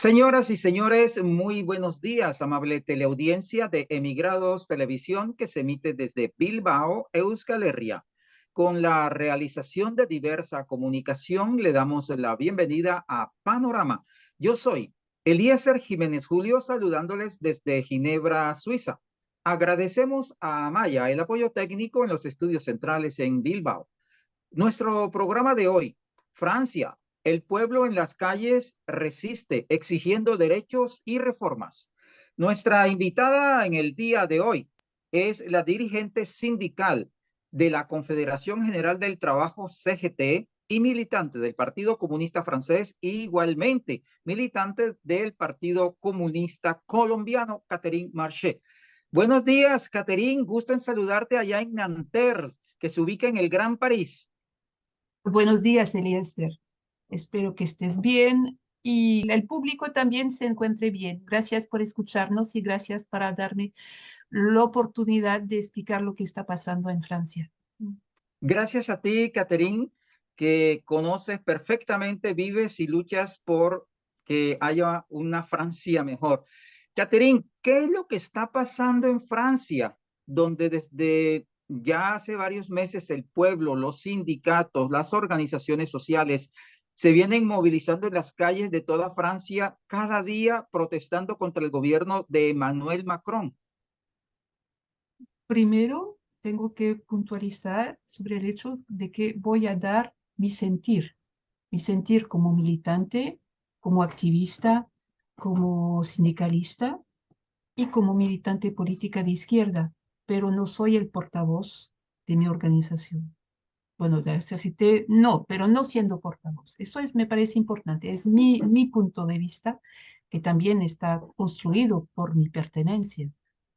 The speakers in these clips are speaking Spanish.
Señoras y señores, muy buenos días, amable teleaudiencia de Emigrados Televisión que se emite desde Bilbao, Euskal Herria. Con la realización de diversa comunicación, le damos la bienvenida a Panorama. Yo soy Eliezer Jiménez Julio, saludándoles desde Ginebra, Suiza. Agradecemos a Amaya el apoyo técnico en los estudios centrales en Bilbao. Nuestro programa de hoy, Francia, el pueblo en las calles resiste exigiendo derechos y reformas. Nuestra invitada en el día de hoy es la dirigente sindical de la Confederación General del Trabajo CGT y militante del Partido Comunista Francés e igualmente militante del Partido Comunista Colombiano, Catherine Marché. Buenos días, Catherine. Gusto en saludarte allá en Nanterre, que se ubica en el Gran París. Buenos días, Eliezer. Espero que estés bien y el público también se encuentre bien. Gracias por escucharnos y gracias para darme la oportunidad de explicar lo que está pasando en Francia. Gracias a ti, Catherine, que conoces perfectamente, vives y luchas por que haya una Francia mejor. Catherine, ¿qué es lo que está pasando en Francia, donde desde ya hace varios meses el pueblo, los sindicatos, las organizaciones sociales se vienen movilizando en las calles de toda Francia cada día protestando contra el gobierno de Emmanuel Macron? Primero, tengo que puntualizar sobre el hecho de que voy a dar mi sentir como militante, como activista, como sindicalista y como militante política de izquierda, pero no soy el portavoz de mi organización. Bueno, de la CGT no, pero no siendo portavoz. Eso es, me parece importante, es mi punto de vista, que también está construido por mi pertenencia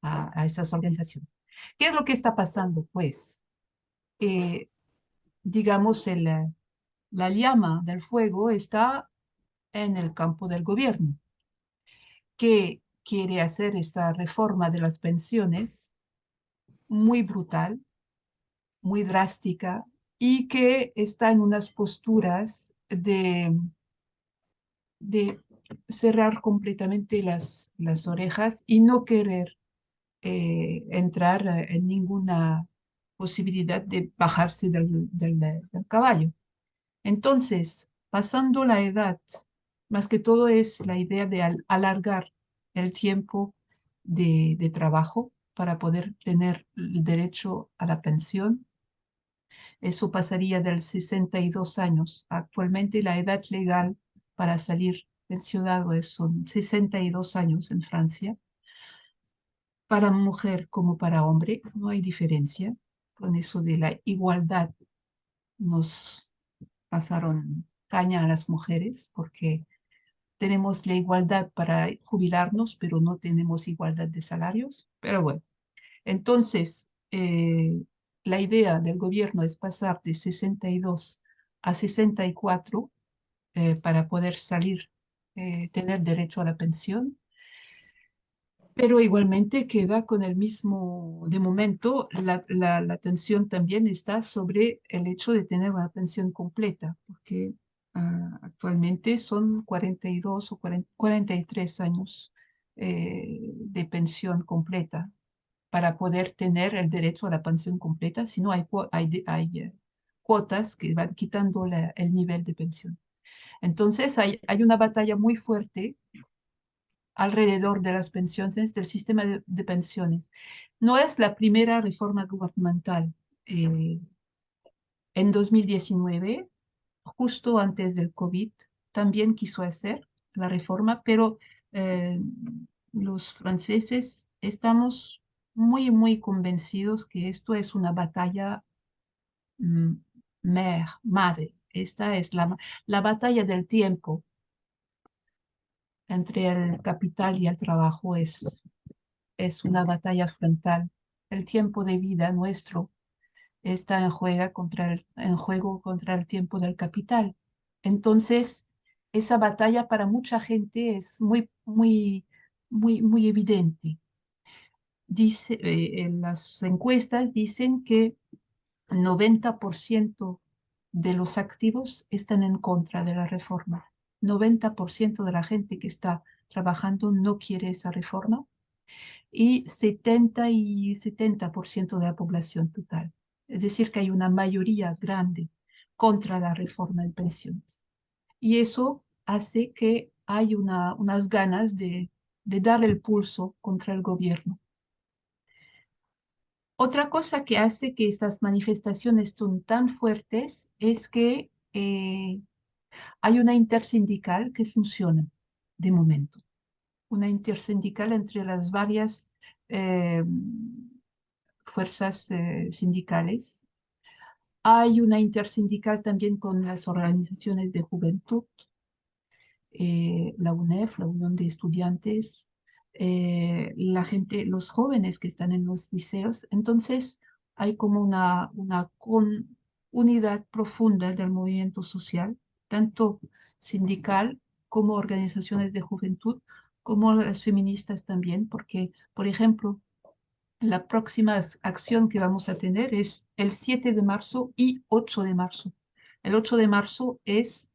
a esas organizaciones. ¿Qué es lo que está pasando? Pues, eh, digamos, la llama del fuego está en el campo del gobierno, que quiere hacer esta reforma de las pensiones muy brutal, muy drástica y que está en unas posturas de cerrar completamente las orejas y no querer entrar en ninguna posibilidad de bajarse del caballo. Entonces, pasando la edad, más que todo es la idea de alargar el tiempo de trabajo para poder tener el derecho a la pensión. Eso pasaría del 62 años. Actualmente la edad legal para salir pensionado son 62 años en Francia. Para mujer como para hombre no hay diferencia. Con eso de la igualdad nos pasaron caña a las mujeres porque tenemos la igualdad para jubilarnos, pero no tenemos igualdad de salarios. Pero bueno, entonces la idea del gobierno es pasar de 62 a 64 para poder salir, tener derecho a la pensión, pero igualmente queda con el mismo, de momento, la tensión también está sobre el hecho de tener una pensión completa, porque actualmente son 42 o 43 años de pensión completa para poder tener el derecho a la pensión completa, si no hay cuotas que van quitando el nivel de pensión. Entonces hay una batalla muy fuerte alrededor de las pensiones, del sistema de pensiones. No es la primera reforma gubernamental. Eh, en 2019, justo antes del COVID, también quiso hacer la reforma, pero eh, los franceses estamos muy convencidos que esto es una batalla mm, madre. Esta es la batalla del tiempo entre el capital y el trabajo es una batalla frontal. El tiempo de vida nuestro está en juego contra el tiempo del capital. Entonces, esa batalla para mucha gente es muy evidente. En las encuestas dicen que 90% de los activos están en contra de la reforma. 90% de la gente que está trabajando no quiere esa reforma y 70% de la población total. Es decir, que hay una mayoría grande contra la reforma de pensiones. Y eso hace que hay unas ganas de dar el pulso contra el gobierno. Otra cosa que hace que esas manifestaciones son tan fuertes es que hay una intersindical que funciona de momento. Una intersindical entre las varias eh, fuerzas sindicales. Hay una intersindical también con las organizaciones de juventud, la UNEF, la Unión de Estudiantes, la gente, los jóvenes que están en los liceos. Entonces, hay como una unidad profunda del movimiento social, tanto sindical como organizaciones de juventud, como las feministas también, porque, por ejemplo, la próxima acción que vamos a tener es el 7 de marzo y 8 de marzo. El 8 de marzo es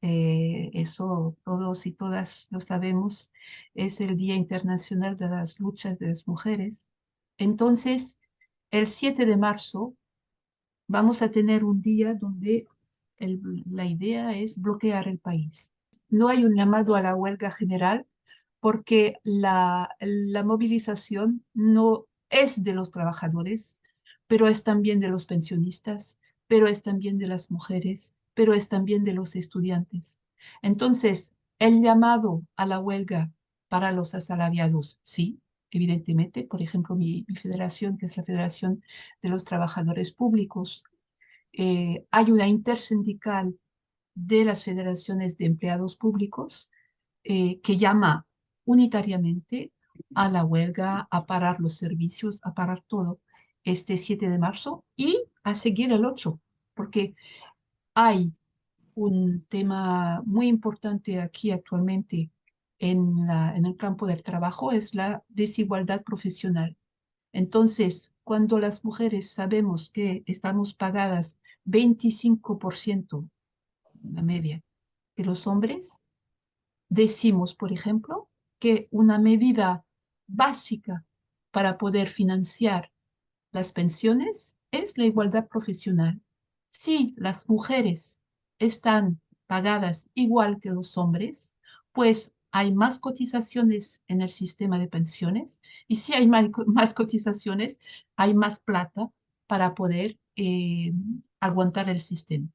eso todos y todas lo sabemos, es el Día Internacional de las Luchas de las Mujeres. Entonces, el 7 de marzo vamos a tener un día donde la idea es bloquear el país. No hay un llamado a la huelga general porque la movilización no es de los trabajadores, pero es también de los pensionistas, pero es también de las mujeres, pero es también de los estudiantes. Entonces, el llamado a la huelga para los asalariados, sí, evidentemente, por ejemplo, mi federación, que es la Federación de los Trabajadores Públicos, hay una intersindical de las federaciones de empleados públicos que llama unitariamente a la huelga, a parar los servicios, a parar todo este 7 de marzo y a seguir el 8, porque hay un tema muy importante aquí actualmente en el campo del trabajo, es la desigualdad profesional. Entonces, cuando las mujeres sabemos que estamos pagadas 25% la media de los hombres, decimos, por ejemplo, que una medida básica para poder financiar las pensiones es la igualdad profesional. Si las mujeres están pagadas igual que los hombres, pues hay más cotizaciones en el sistema de pensiones y si hay más cotizaciones, hay más plata para poder aguantar el sistema.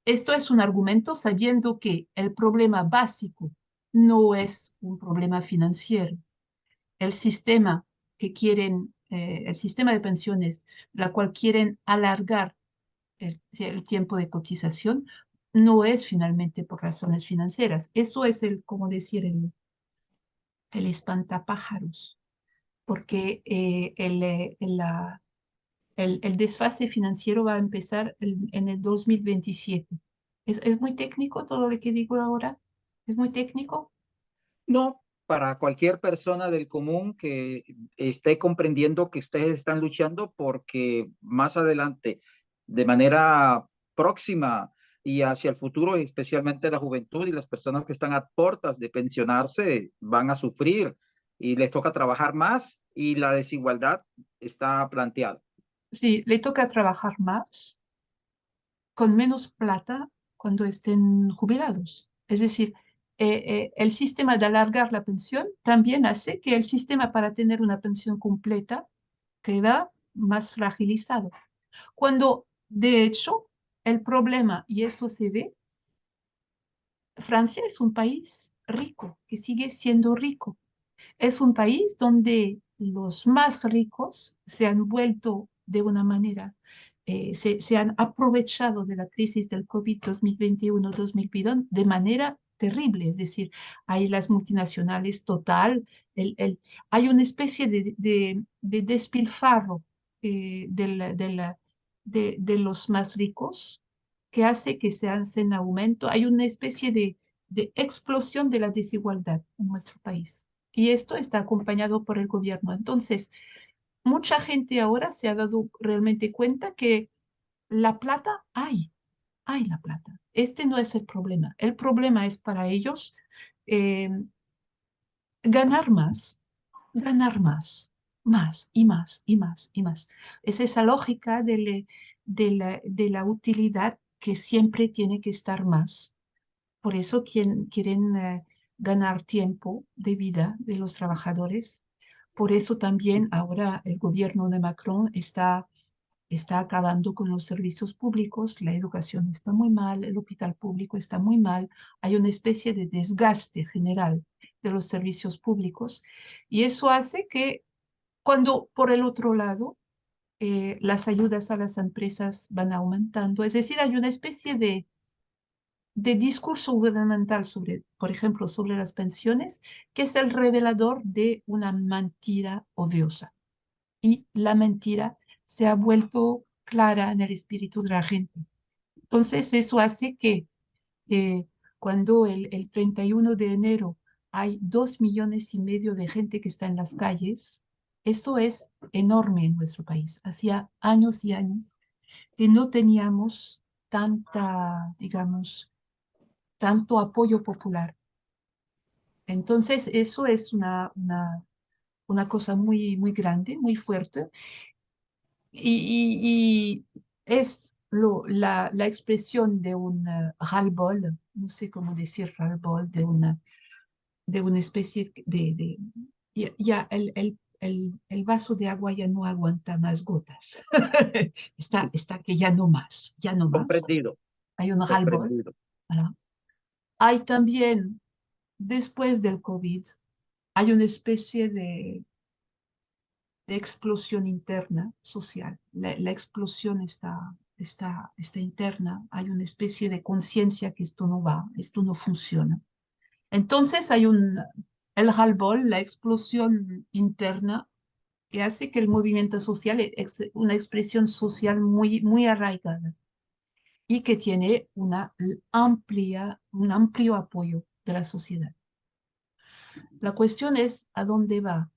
Esto es un argumento sabiendo que el problema básico no es un problema financiero. El sistema el sistema de pensiones, la cual quieren alargar el tiempo de cotización, no es finalmente por razones financieras. Eso es como decir, el espantapájaros, porque el desfase financiero va a empezar en el 2027. Es muy técnico todo lo que digo ahora. Es muy técnico. No, para cualquier persona del común que esté comprendiendo que ustedes están luchando porque más adelante, de manera próxima y hacia el futuro, especialmente la juventud y las personas que están a puertas de pensionarse, van a sufrir y les toca trabajar más y la desigualdad está planteada. Sí, le toca trabajar más con menos plata cuando estén jubilados. Es decir, el sistema de alargar la pensión también hace que el sistema para tener una pensión completa queda más fragilizado. Cuando, de hecho, el problema, y esto se ve, Francia es un país rico, que sigue siendo rico. Es un país donde los más ricos se han vuelto de una manera, se han aprovechado de la crisis del COVID 2021-2022 de manera terrible. Es decir, hay las multinacionales total, hay una especie de despilfarro de los más ricos que hace que se hace en aumento. Hay una especie de explosión de la desigualdad en nuestro país. Y esto está acompañado por el gobierno. Entonces, mucha gente ahora se ha dado realmente cuenta que la plata hay. hay la plata. Este no es el problema. El problema es para ellos eh, ganar más, ganar más, más y más y más y más. Es esa lógica de la utilidad que siempre tiene que estar más. Por eso quieren ganar tiempo de vida de los trabajadores. Por eso también ahora el gobierno de Macron está acabando con los servicios públicos, la educación está muy mal, el hospital público está muy mal, hay una especie de desgaste general de los servicios públicos y eso hace que cuando por el otro lado las ayudas a las empresas van aumentando, es decir, hay una especie de discurso gubernamental sobre, por ejemplo, sobre las pensiones, que es el revelador de una mentira odiosa. Y la mentira se ha vuelto clara en el espíritu de la gente. Entonces, eso hace que eh, cuando el 31 de enero hay 2,5 millones de gente que está en las calles, esto es enorme en nuestro país. Hacía años y años que no teníamos tanta, digamos, tanto apoyo popular. Entonces, eso es una cosa muy, muy grande, muy fuerte, y es la expresión de un ras-le-bol, no sé cómo decir ras-le-bol, de una especie ya el vaso de agua ya no aguanta más gotas. Está que ya no más, ya no más. Comprendido, Hay un ras-le-bol. comprendido. ¿Verdad? Hay también, después del COVID, hay una especie de explosión interna social. La explosión está interna. Hay una especie de conciencia que esto no va, esto no funciona. Entonces hay el ras-le-bol, la explosión interna que hace que el movimiento social es una expresión social muy, muy arraigada y que tiene un amplio apoyo de la sociedad. La cuestión es a dónde va.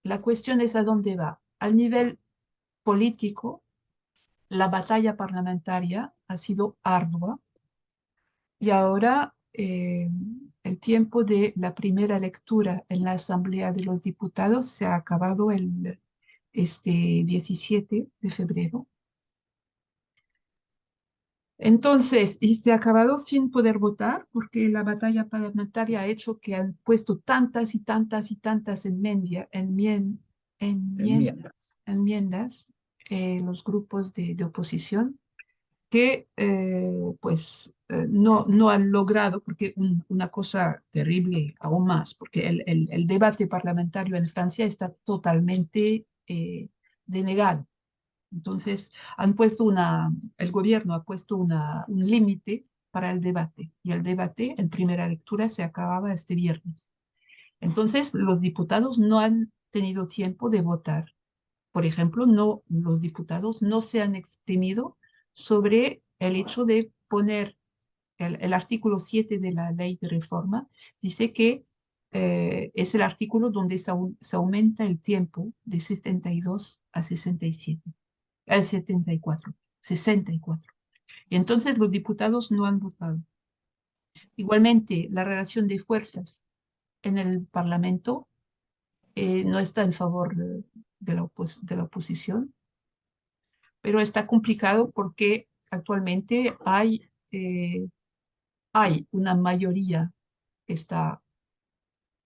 La cuestión es a dónde va. Al nivel político, la batalla parlamentaria ha sido ardua y ahora el tiempo de la primera lectura en la Asamblea de los Diputados se ha acabado este 17 de febrero. Entonces, y se ha acabado sin poder votar porque la batalla parlamentaria ha hecho que han puesto tantas y tantas y tantas Enmiendas. enmiendas los grupos de oposición que no han logrado, porque una cosa terrible aún más, porque el debate parlamentario en Francia está totalmente denegado. Entonces, el gobierno ha puesto un límite para el debate y el debate en primera lectura se acababa este viernes. Entonces, los diputados no han tenido tiempo de votar. Por ejemplo, los diputados no se han exprimido sobre el hecho de poner el artículo 7 de la ley de reforma, dice que es el artículo donde se aumenta el tiempo de 62 a 67 al 74, 64. Y entonces los diputados no han votado. Igualmente, la relación de fuerzas en el Parlamento no está en favor de la oposición, pero está complicado porque actualmente hay una mayoría que está.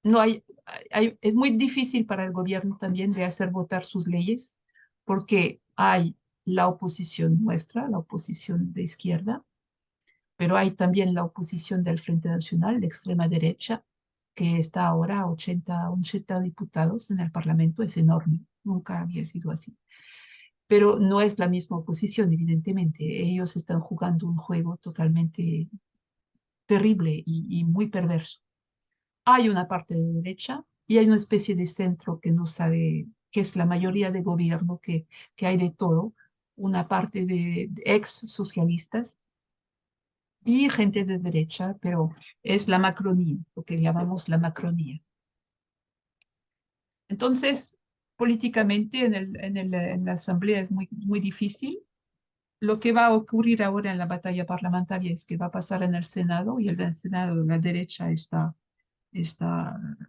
No es muy difícil para el gobierno también de hacer votar sus leyes porque hay la oposición nuestra, la oposición de izquierda, pero hay también la oposición del Frente Nacional, de extrema derecha, que está ahora a 80 diputados en el Parlamento, es enorme, nunca había sido así. Pero no es la misma oposición, evidentemente. Ellos están jugando un juego totalmente terrible y muy perverso. Hay una parte de derecha y hay una especie de centro que no sabe, que es la mayoría de gobierno, que hay de todo, una parte de ex socialistas y gente de derecha, pero es la macronía, lo que llamamos la macronía. Entonces, políticamente en la asamblea es muy, muy difícil. Lo que va a ocurrir ahora en la batalla parlamentaria es que va a pasar en el Senado y el del Senado, la derecha está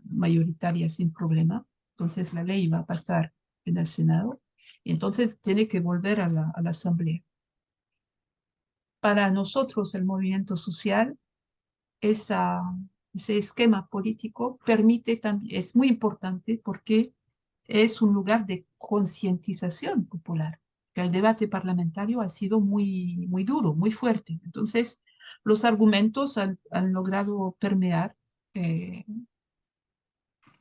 mayoritaria sin problema. Entonces la ley va a pasar en el Senado y entonces tiene que volver a la Asamblea. Para nosotros, el movimiento social, esa, ese esquema político permite también, es muy importante porque es un lugar de concientización popular. El debate parlamentario ha sido muy duro, muy fuerte. Entonces, los argumentos han logrado permear. eh,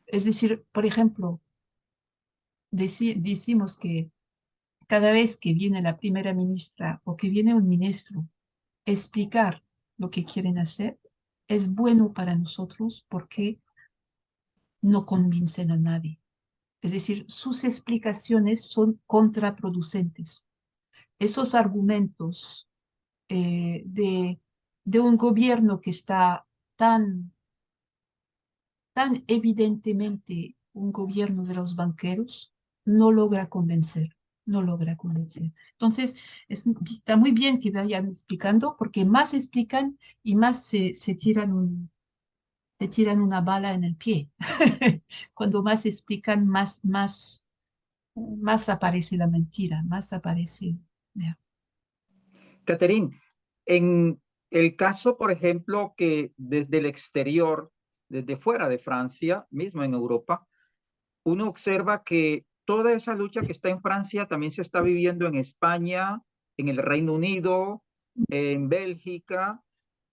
es decir, por ejemplo, decimos que cada vez que viene la primera ministra o que viene un ministro explicar lo que quieren hacer, es bueno para nosotros porque no convencen a nadie. Es decir, sus explicaciones son contraproducentes. Esos argumentos de un gobierno que está tan evidentemente un gobierno de los banqueros, no logra convencer, no logra convencer. Entonces, está muy bien que vayan explicando, porque más explican y más se tiran una bala en el pie. Cuando más explican, más aparece la mentira, más aparece. Ya. Catherine, en el caso, por ejemplo, que desde el exterior, desde fuera de Francia, mismo en Europa, uno observa que toda esa lucha que está en Francia también se está viviendo en España, en el Reino Unido, en Bélgica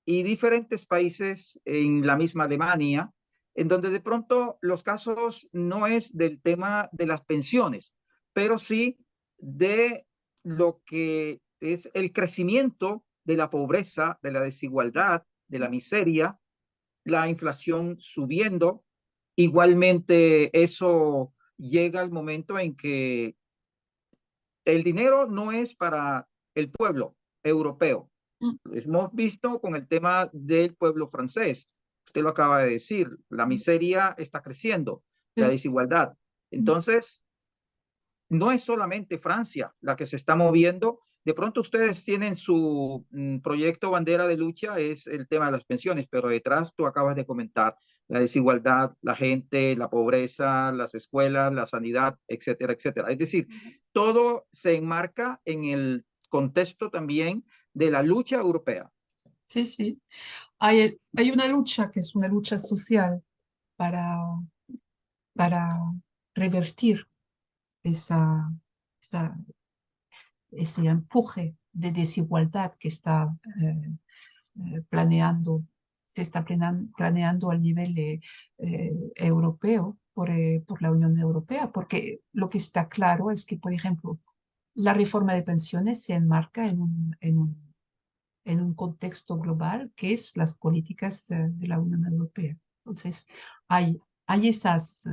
y diferentes países en la misma Alemania, en donde de pronto los casos no es del tema de las pensiones, pero sí de lo que es el crecimiento de la pobreza, de la desigualdad, de la miseria, la inflación subiendo. Igualmente, eso llega al momento en que el dinero no es para el pueblo europeo. Mm, Hemos visto con el tema del pueblo francés. Usted lo acaba de decir, la mm, miseria está creciendo, la sí, desigualdad. mm. Entonces, no es solamente Francia la que se está moviendo. De pronto ustedes tienen su proyecto bandera de lucha, es el tema de las pensiones, pero detrás tú acabas de comentar la desigualdad, la gente, la pobreza, las escuelas, la sanidad, etcétera, etcétera. Es decir, todo se enmarca en el contexto también de la lucha europea. Sí, sí. Hay una lucha que es una lucha social para, para revertir esa, esa, ese empuje de desigualdad que está planeando, se está planeando al nivel europeo por la Unión Europea, porque lo que está claro es que, por ejemplo, la reforma de pensiones se enmarca en un contexto global que es las políticas de la Unión Europea. Entonces, hay esas...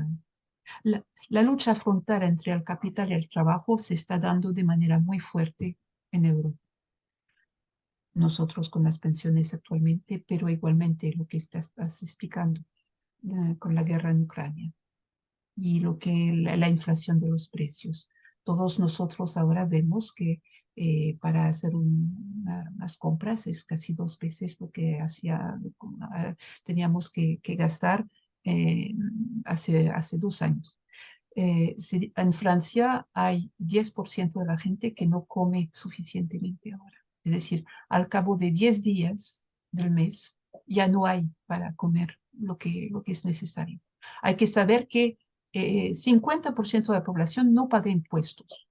la lucha frontal entre el capital y el trabajo se está dando de manera muy fuerte en Europa. Nosotros con las pensiones actualmente, pero igualmente lo que estás explicando con la guerra en Ucrania y lo que la inflación de los precios. Todos nosotros ahora vemos que para hacer unas compras es casi dos veces lo que teníamos que gastar eh, hace 2 años. En Francia hay 10% de la gente que no come suficientemente ahora. Es decir, al cabo de 10 días del mes ya no hay para comer lo que es necesario. Hay que saber que 50% de la población no paga impuestos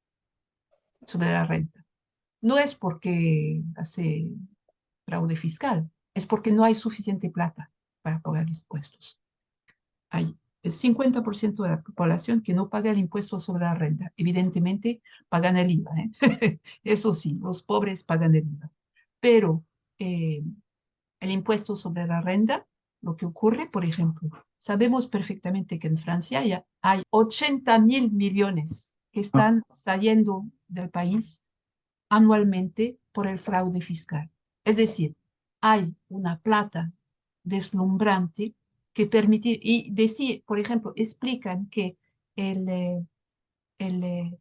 sobre la renta. No es porque hace fraude fiscal, es porque no hay suficiente plata para pagar impuestos. Hay el 50% de la población que no paga el impuesto sobre la renta. Evidentemente, pagan el IVA. Eso sí, los pobres pagan el IVA. Pero eh, el impuesto sobre la renta, lo que ocurre, por ejemplo, sabemos perfectamente que en Francia ya hay 80.000 millones que están saliendo del país anualmente por el fraude fiscal. Es decir, hay una plata deslumbrante que permitir, y decir, por ejemplo, explican que el, eh, el, eh,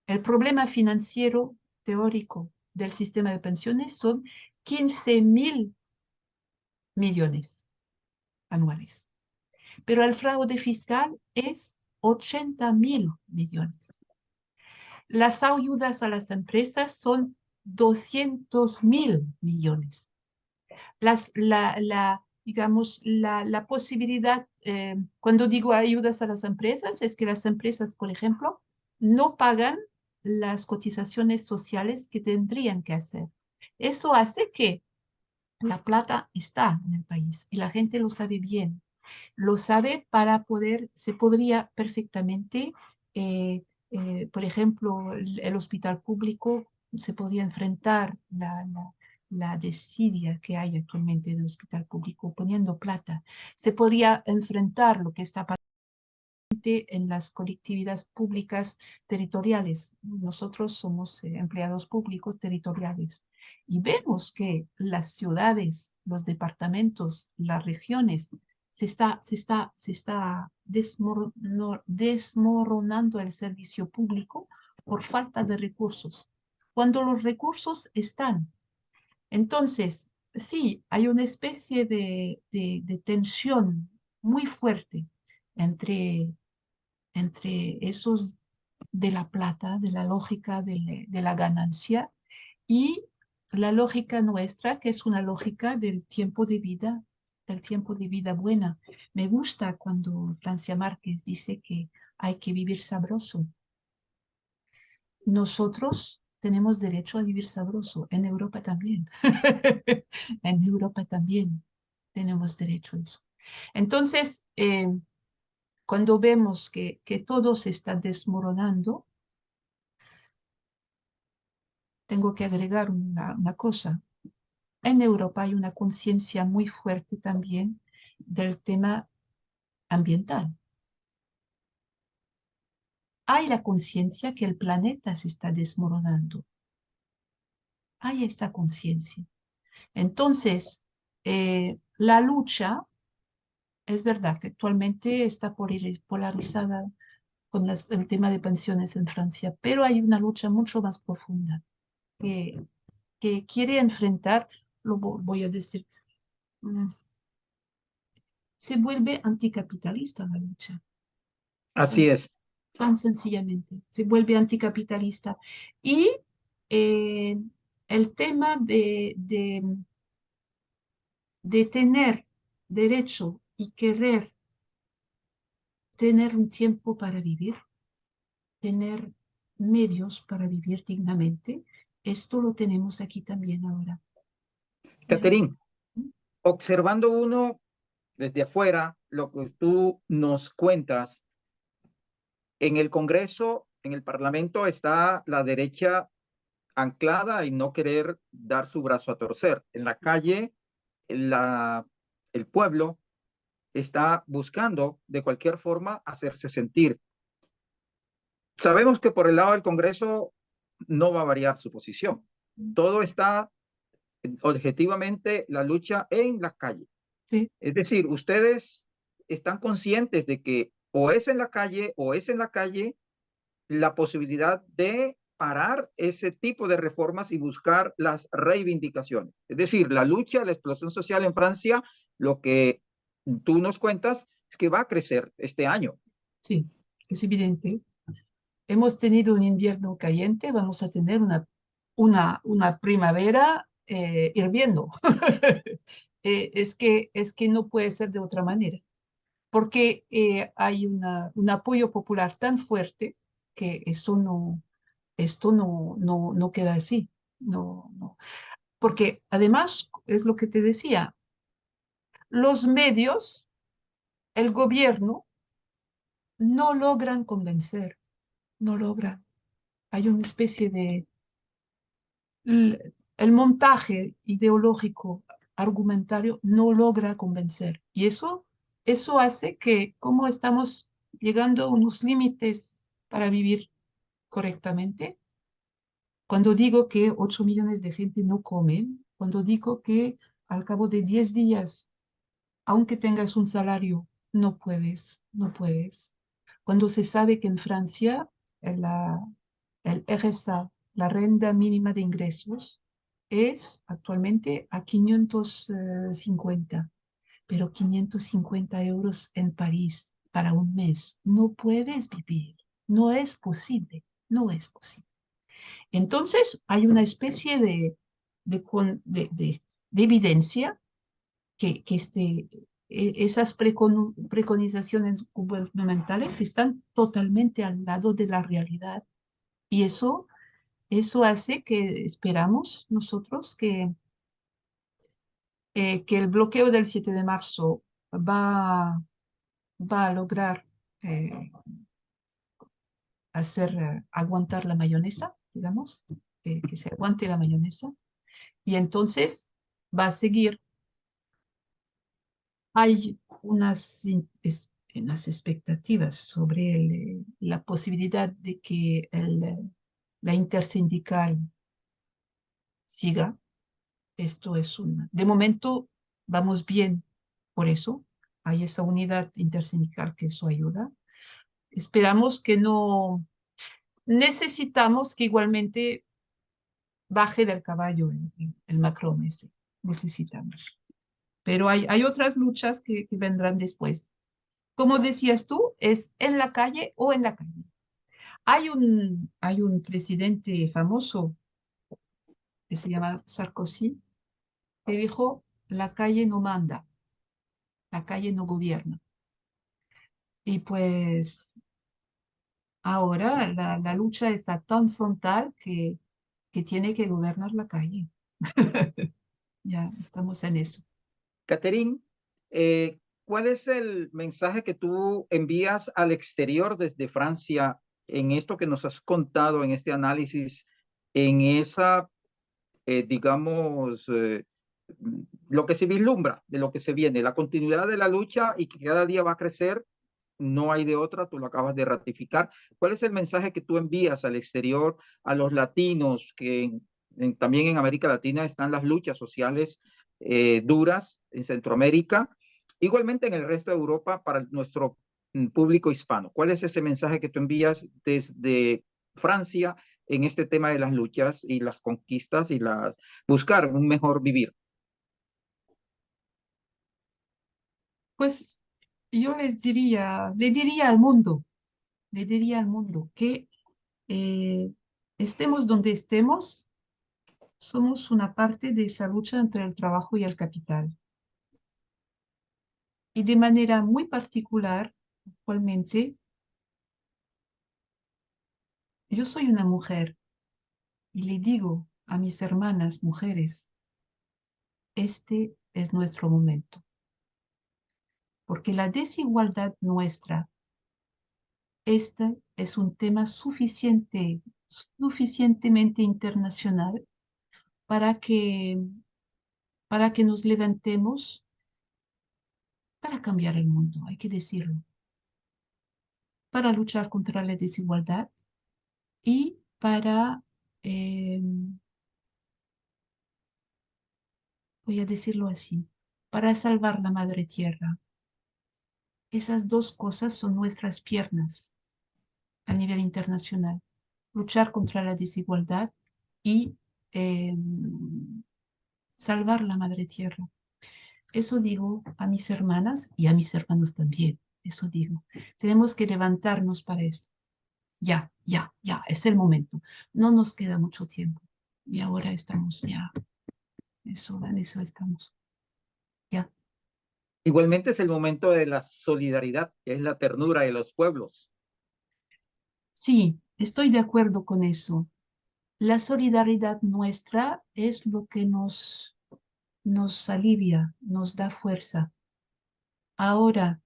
el problema financiero teórico del sistema de pensiones son 15.000 millones anuales. Pero el fraude fiscal es 80.000 millones. Las ayudas a las empresas son 200.000 millones. Digamos, la posibilidad, cuando digo ayudas a las empresas, es que las empresas, por ejemplo, no pagan las cotizaciones sociales que tendrían que hacer. Eso hace que la plata está en el país y la gente lo sabe bien. Lo sabe para poder, se podría perfectamente, por ejemplo, el hospital público se podría enfrentar la desidia que hay actualmente del hospital público poniendo plata. Se podría enfrentar lo que está pasando en las colectividades públicas territoriales. Nosotros somos empleados públicos territoriales y vemos que las ciudades, los departamentos, las regiones, se está desmoronando el servicio público por falta de recursos. Cuando los recursos están, entonces, sí, hay una especie de tensión muy fuerte entre esos de la plata, de la lógica de la ganancia y la lógica nuestra, que es una lógica del tiempo de vida buena. Me gusta cuando Francia Márquez dice que hay que vivir sabroso. Nosotros tenemos derecho a vivir sabroso, en Europa también. En Europa también tenemos derecho a eso. Entonces, cuando vemos que todo se está desmoronando, tengo que agregar una cosa. En Europa hay una conciencia muy fuerte también del tema ambiental. Hay la conciencia que el planeta se está desmoronando. Hay esta conciencia. Entonces, la lucha, es verdad que actualmente está polarizada con el tema de pensiones en Francia, pero hay una lucha mucho más profunda que, que quiere enfrentar, voy a decir, mm, se vuelve anticapitalista la lucha, Así tan, es. tan sencillamente, se vuelve anticapitalista. Y eh, el tema de tener derecho y querer tener un tiempo para vivir, tener medios para vivir dignamente, esto lo tenemos aquí también ahora. Catherine, observando uno desde afuera, lo que tú nos cuentas, en el Congreso, en el Parlamento, está la derecha anclada y no querer dar su brazo a torcer. En la calle, la, el pueblo está buscando de cualquier forma hacerse sentir. Sabemos que por el lado del Congreso no va a variar su posición. Todo está objetivamente la lucha en la calle. Sí, Es decir, ustedes están conscientes de que o es en la calle o es en la calle la posibilidad de parar ese tipo de reformas y buscar las reivindicaciones. Es decir, la lucha, la explosión social en Francia, lo que tú nos cuentas es que va a crecer este año. sí, es evidente. Hemos tenido un invierno caliente, vamos a tener una primavera hirviendo. Es que no puede ser de otra manera, porque hay un apoyo popular tan fuerte que esto no queda así. No, no. Porque además, es lo que te decía, los medios, el gobierno, no logran convencer, no logran. Hay una especie de el montaje ideológico argumentario no logra convencer. Y eso hace que, como estamos llegando a unos límites para vivir correctamente, cuando digo que 8 millones de gente no comen, cuando digo que al cabo de 10 días, aunque tengas un salario, no puedes, no puedes. Cuando se sabe que en Francia el RSA la renta mínima de ingresos es actualmente a 550, pero 550 euros en París para un mes. No puedes vivir, no es posible, no es posible. Entonces, hay una especie de evidencia que esas preconizaciones gubernamentales están totalmente al lado de la realidad. Y eso hace que esperamos nosotros que el bloqueo del 7 de marzo va a lograr eh, hacer aguantar la mayonesa, digamos, que se aguante la mayonesa. Y entonces va a seguir. Hay unas expectativas sobre la posibilidad de que la intersindical siga. Esto es de momento vamos bien por eso. Hay esa unidad intersindical que eso ayuda. Esperamos que no, necesitamos que igualmente baje del caballo el Macron ese. Necesitamos. Pero hay otras luchas que vendrán después. Como decías tú, es en la calle o en la calle. Hay un presidente famoso que se llama Sarkozy, que dijo, la calle no manda, la calle no gobierna. Y pues ahora la lucha está tan frontal que tiene que gobernar la calle. Ya estamos en eso. Catherine, ¿cuál es el mensaje que tú envías al exterior desde Francia en esto que nos has contado, en este análisis, en esa, digamos, lo que se vislumbra de lo que se viene, la continuidad de la lucha y que cada día va a crecer? No hay de otra, tú lo acabas de ratificar. ¿Cuál es el mensaje que tú envías al exterior, a los latinos, que también en América Latina están las luchas sociales duras, en Centroamérica, igualmente en el resto de Europa, para nuestro público hispano? ¿Cuál es ese mensaje que tú envías desde Francia en este tema de las luchas y las conquistas y buscar un mejor vivir? Pues yo le diría al mundo que eh, estemos donde estemos, somos una parte de esa lucha entre el trabajo y el capital. Y de manera muy particular, actualmente, yo soy una mujer y le digo a mis hermanas mujeres, este es nuestro momento, porque la desigualdad nuestra, este es un tema suficientemente internacional para que, para que nos levantemos para cambiar el mundo, hay que decirlo, para luchar contra la desigualdad y para, eh, voy a decirlo así, para salvar la madre tierra. Esas dos cosas son nuestras piernas a nivel internacional. Luchar contra la desigualdad y eh, salvar la madre tierra. Eso digo a mis hermanas y a mis hermanos también. Eso digo. Tenemos que levantarnos para esto. Ya, ya, ya, es el momento. No nos queda mucho tiempo. Y ahora estamos ya. En eso estamos. Ya. Igualmente es el momento de la solidaridad, que es la ternura de los pueblos. Sí, estoy de acuerdo con eso. La solidaridad nuestra es lo que nos alivia, nos da fuerza. Ahora,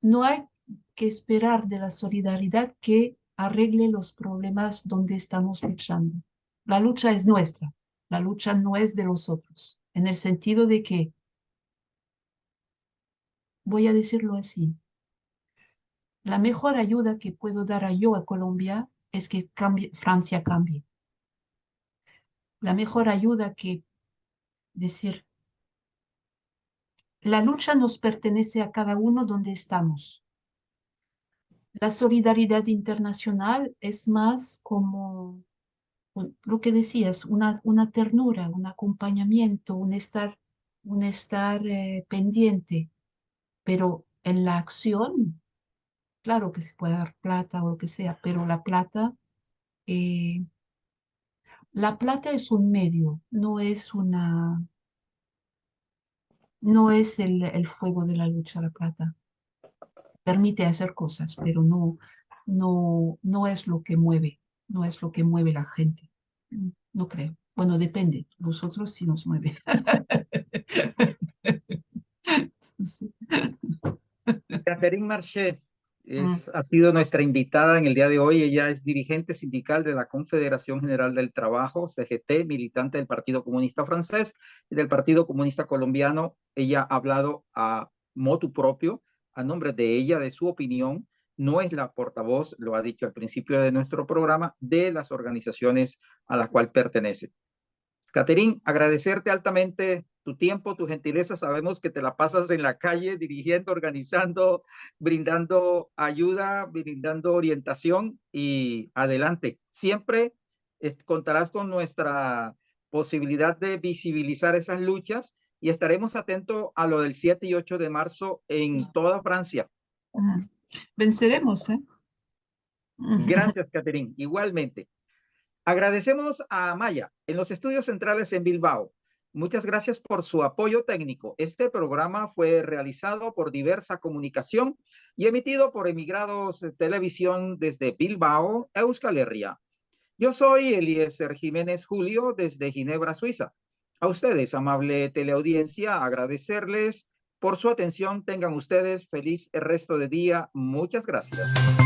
no hay que esperar de la solidaridad que arregle los problemas donde estamos luchando. La lucha es nuestra, la lucha no es de los otros, en el sentido de que, voy a decirlo así, la mejor ayuda que puedo dar yo a Colombia es que Francia cambie. La mejor ayuda que decir, la lucha nos pertenece a cada uno donde estamos. La solidaridad internacional es más como lo que decías, una ternura, un acompañamiento, un estar pendiente, pero en la acción, claro que se puede dar plata o lo que sea, pero eh, la plata es un medio, no es el fuego de la lucha, la plata. Permite hacer cosas, pero no es lo que mueve, no es lo que mueve la gente. No creo. Bueno, depende. Nosotros sí nos mueve. Sí. Catherine Marché Mm, ha sido nuestra invitada en el día de hoy. Ella es dirigente sindical de la Confederación General del Trabajo, CGT, militante del Partido Comunista Francés y del Partido Comunista Colombiano. Ella ha hablado a motu propio, a nombre de ella, de su opinión. No es la portavoz, lo ha dicho al principio de nuestro programa, de las organizaciones a la cual pertenece. Caterín, agradecerte altamente tu tiempo, tu gentileza. Sabemos que te la pasas en la calle dirigiendo, organizando, brindando ayuda, brindando orientación y adelante. Siempre contarás con nuestra posibilidad de visibilizar esas luchas y estaremos atentos a lo del 7 y 8 de marzo en toda Francia. mm. Venceremos, ¿eh? Gracias, Caterín. Igualmente. Agradecemos a Maya en los estudios centrales en Bilbao. Muchas gracias por su apoyo técnico. Este programa fue realizado por Diversa Comunicación y emitido por Emigrados Televisión desde Bilbao, Euskal Herria. Yo soy Eliezer Jiménez Julio desde Ginebra, Suiza. A ustedes, amable teleaudiencia, agradecerles por su atención. Tengan ustedes feliz resto de día. Muchas gracias.